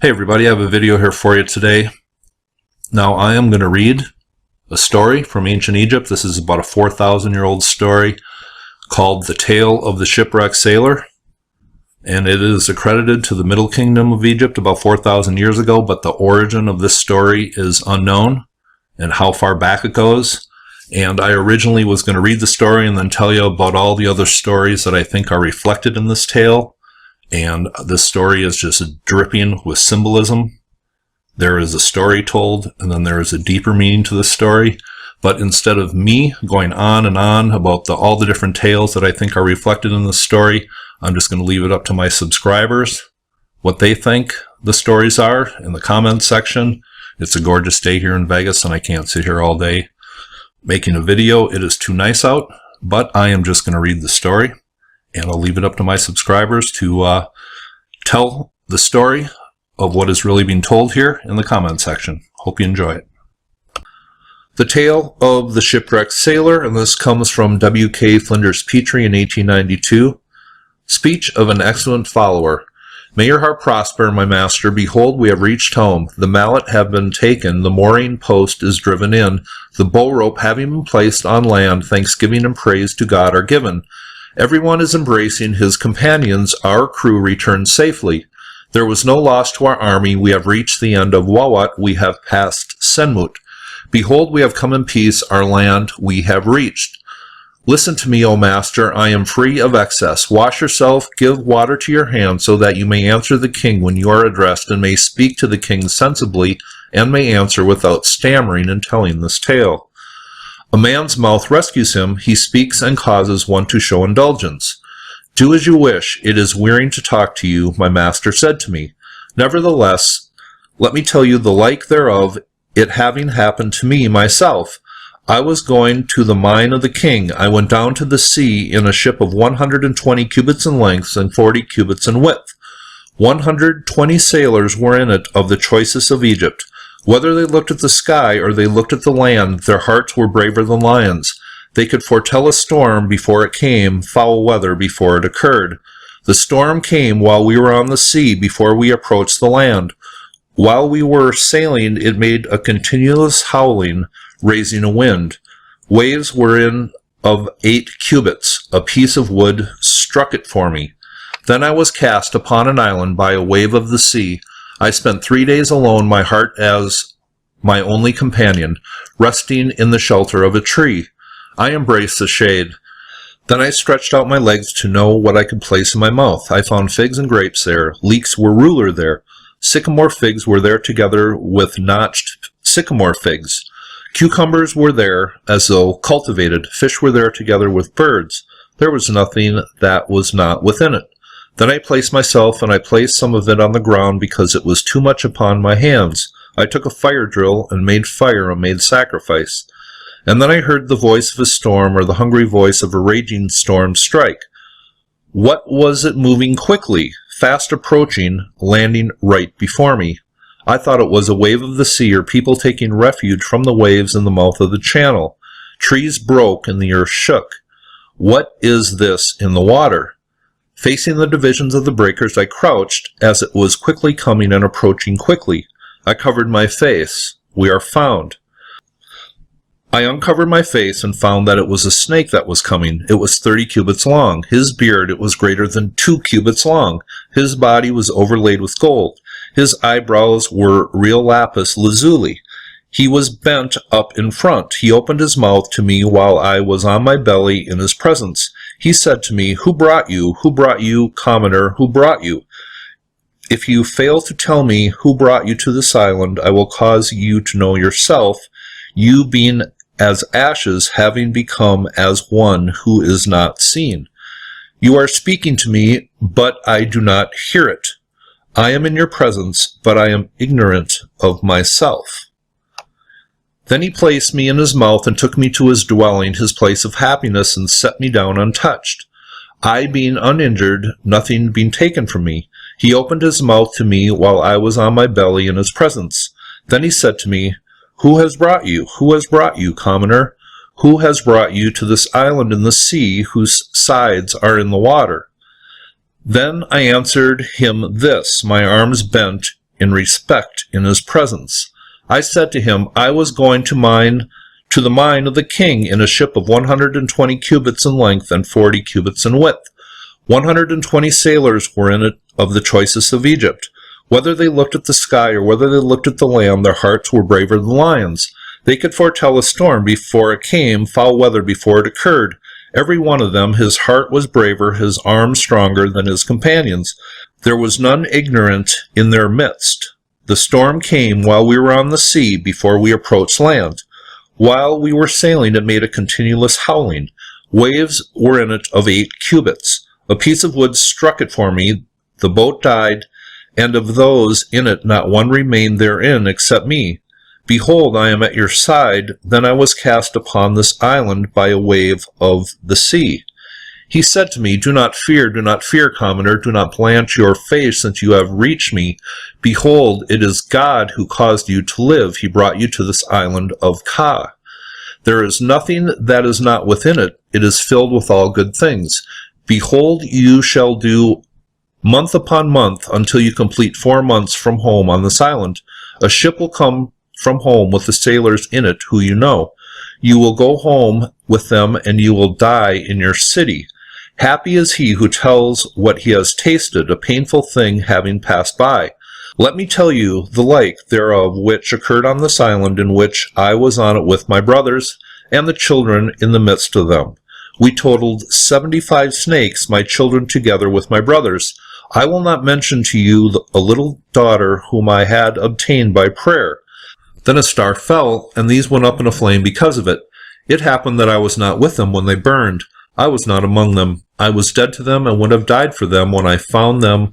Hey everybody, I have a video here for you today. Now I am going to read a story from ancient Egypt. This is about a 4,000-year-old story called The Tale of the Shipwrecked Sailor. And it is accredited to the Middle Kingdom of Egypt about 4,000 years ago, but the origin of this story is unknown and how far back it goes. And I originally was going to read the story and then tell you about all the other stories that I think are reflected in this tale. And this story is just dripping with symbolism. There is a story told, and then there is a deeper meaning to the story. But instead of me going on and on about all the different tales that I think are reflected in the story, I'm just going to leave it up to my subscribers, what they think the stories are in the comments section. It's a gorgeous day here in Vegas, and I can't sit here all day making a video. It is too nice out, but I am just going to read the story. And I'll leave it up to my subscribers to tell the story of what is really being told here in the comment section. Hope you enjoy it. The Tale of the Shipwrecked Sailor, and this comes from W.K. Flinders Petrie in 1892. Speech of an excellent follower. May your heart prosper, my master. Behold, we have reached home. The mallet have been taken. The mooring post is driven in. The bow rope having been placed on land, thanksgiving and praise to God are given. Everyone is embracing his companions. Our crew returned safely. There was no loss to our army. We have reached the end of Wawat. We have passed Senmut. Behold, we have come in peace. Our land we have reached. Listen to me, O master. I am free of excess. Wash yourself. Give water to your hands so that you may answer the king when you are addressed, and may speak to the king sensibly, and may answer without stammering in telling this tale. A man's mouth rescues him. He speaks and causes one to show indulgence. Do as you wish. It is wearying to talk to you, my master said to me. Nevertheless, let me tell you the like thereof, it having happened to me myself. I was going to the mine of the king. I went down to the sea in a ship of 120 cubits in length and 40 cubits in width. 120 sailors were in it of the choicest of Egypt. Whether they looked at the sky or they looked at the land, their hearts were braver than lions. They could foretell a storm before it came, foul weather before it occurred. The storm came while we were on the sea, before we approached the land. While we were sailing, it made a continuous howling, raising a wind. Waves were in of 8 cubits. A piece of wood struck it for me. Then I was cast upon an island by a wave of the sea. I spent 3 days alone, my heart as my only companion, resting in the shelter of a tree. I embraced the shade. Then I stretched out my legs to know what I could place in my mouth. I found figs and grapes there. Leeks were ruler there. Sycamore figs were there together with notched sycamore figs. Cucumbers were there as though cultivated. Fish were there together with birds. There was nothing that was not within it. Then I placed myself, and I placed some of it on the ground because it was too much upon my hands. I took a fire drill and made fire and made sacrifice. And then I heard the voice of a storm, or the hungry voice of a raging storm, strike. What was it moving quickly, fast approaching, landing right before me? I thought it was a wave of the sea, or people taking refuge from the waves in the mouth of the channel. Trees broke and the earth shook. What is this in the water? Facing the divisions of the breakers, I crouched as it was quickly coming and approaching quickly. I covered my face. We are found. I uncovered my face and found that it was a snake that was coming. It was 30 cubits long. His beard, it was greater than 2 cubits long. His body was overlaid with gold. His eyebrows were real lapis lazuli. He was bent up in front. He opened his mouth to me while I was on my belly in his presence. He said to me, Who brought you? Who brought you, commoner? Who brought you? If you fail to tell me who brought you to this island, I will cause you to know yourself, you being as ashes, having become as one who is not seen. You are speaking to me, but I do not hear it. I am in your presence, but I am ignorant of myself. Then he placed me in his mouth and took me to his dwelling, his place of happiness, and set me down untouched. I being uninjured, nothing being taken from me. He opened his mouth to me while I was on my belly in his presence. Then he said to me, Who has brought you? Who has brought you, commoner? Who has brought you to this island in the sea, whose sides are in the water? Then I answered him this, my arms bent in respect in his presence. I said to him, I was going to the mine of the king in a ship of 120 cubits in length and 40 cubits in width. 120 sailors were in it of the choicest of Egypt. Whether they looked at the sky or whether they looked at the land, their hearts were braver than lions. They could foretell a storm before it came, foul weather before it occurred. Every one of them, his heart was braver, his arm stronger than his companions. There was none ignorant in their midst. The storm came while we were on the sea, before we approached land. While we were sailing, it made a continuous howling. Waves were in it of 8 cubits. A piece of wood struck it for me. The boat died, and of those in it not one remained therein except me. Behold, I am at your side. Then I was cast upon this island by a wave of the sea. He said to me, do not fear, commoner, do not blanch your face, since you have reached me. Behold, it is God who caused you to live. He brought you to this island of Ka. There is nothing that is not within it. It is filled with all good things. Behold, you shall do month upon month until you complete 4 months from home on this island. A ship will come from home with the sailors in it who you know. You will go home with them, and you will die in your city. Happy is he who tells what he has tasted, a painful thing having passed by. Let me tell you the like thereof which occurred on this island, in which I was on it with my brothers, and the children in the midst of them. We totaled 75 snakes, my children together with my brothers. I will not mention to you a little daughter whom I had obtained by prayer. Then a star fell, and these went up in a flame because of it. It happened that I was not with them when they burned. I was not among them. I was dead to them, and would have died for them when I found them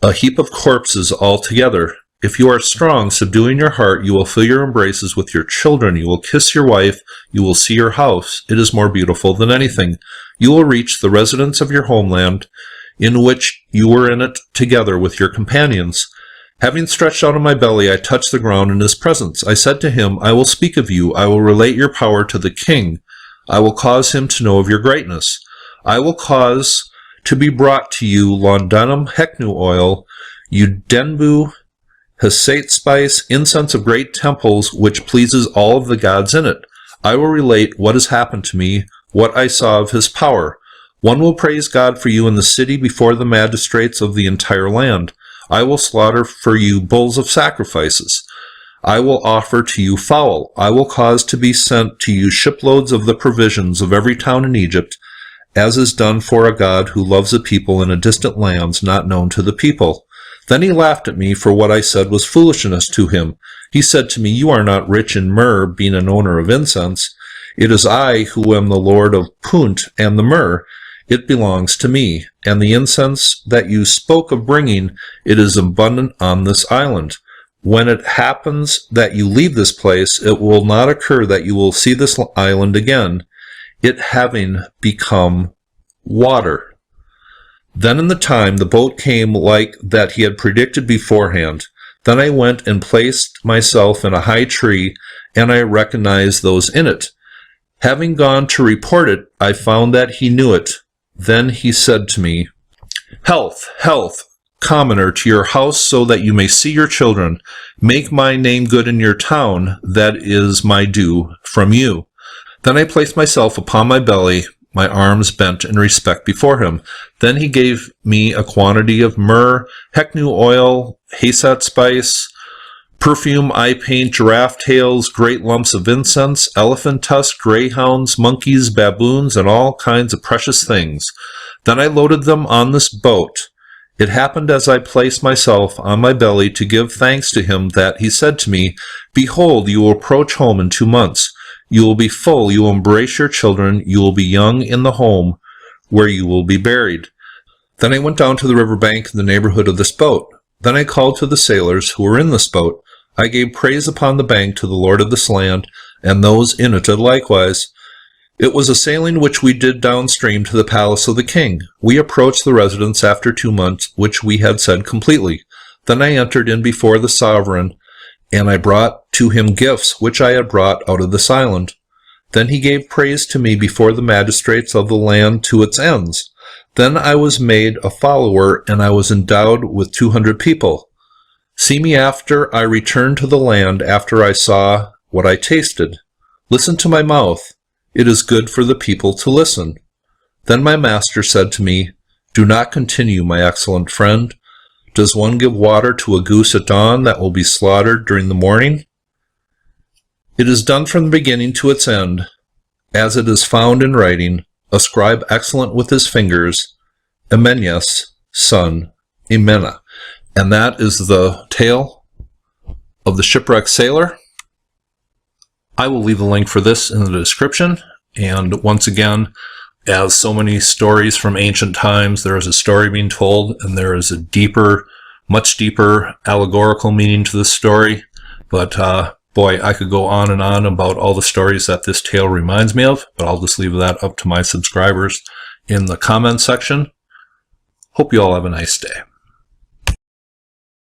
a heap of corpses altogether. If you are strong, subduing your heart, you will fill your embraces with your children. You will kiss your wife. You will see your house. It is more beautiful than anything. You will reach the residence of your homeland, in which you were in it together with your companions. Having stretched out on my belly, I touched the ground in his presence. I said to him, I will speak of you. I will relate your power to the king. I will cause him to know of your greatness. I will cause to be brought to you laudanum, heknu oil, udenbu, hyssate spice, incense of great temples, which pleases all of the gods in it. I will relate what has happened to me, what I saw of his power. One will praise God for you in the city before the magistrates of the entire land. I will slaughter for you bulls of sacrifices. I will offer to you fowl. I will cause to be sent to you shiploads of the provisions of every town in Egypt, as is done for a god who loves a people in a distant lands not known to the people. Then he laughed at me, for what I said was foolishness to him. He said to me, you are not rich in myrrh, being an owner of incense. It is I who am the Lord of Punt and the myrrh. It belongs to me. And the incense that you spoke of bringing, it is abundant on this island. When it happens that you leave this place, it will not occur that you will see this island again, it having become water. Then in the time the boat came like that he had predicted beforehand. Then I went and placed myself in a high tree, and I recognized those in it. Having gone to report it, I found that he knew it. Then he said to me, Health, health, commoner, to your house, so that you may see your children. Make my name good in your town, that is my due from you. Then I placed myself upon my belly, my arms bent in respect before him. Then he gave me a quantity of myrrh, heknu oil, hyssate spice, perfume, eye paint, giraffe tails, great lumps of incense, elephant tusks, greyhounds, monkeys, baboons, and all kinds of precious things. Then I loaded them on this boat. It happened as I placed myself on my belly to give thanks to him that he said to me, Behold, you will approach home in 2 months. You will be full, you will embrace your children, you will be young in the home where you will be buried. Then I went down to the river bank in the neighborhood of this boat. Then I called to the sailors who were in this boat. I gave praise upon the bank to the Lord of this land, and those in it did likewise. It was a sailing which we did downstream to the palace of the king. We approached the residence after 2 months, which we had said completely. Then I entered in before the sovereign, and I brought to him gifts which I had brought out of this island. Then he gave praise to me before the magistrates of the land to its ends. Then I was made a follower, and I was endowed with 200 people. See me after I return to the land after I saw what I tasted. Listen to my mouth. It is good for the people to listen. Then my master said to me, Do not continue, my excellent friend. Does one give water to a goose at dawn that will be slaughtered during the morning? It is done from the beginning to its end, as it is found in writing, a scribe excellent with his fingers, Emenius, son, Emena. And that is the tale of the shipwrecked sailor. I will leave a link for this in the description. And once again, as so many stories from ancient times, there is a story being told, and there is a deeper, much deeper allegorical meaning to this story. But boy, I could go on and on about all the stories that this tale reminds me of, but I'll just leave that up to my subscribers in the comment section. Hope you all have a nice day.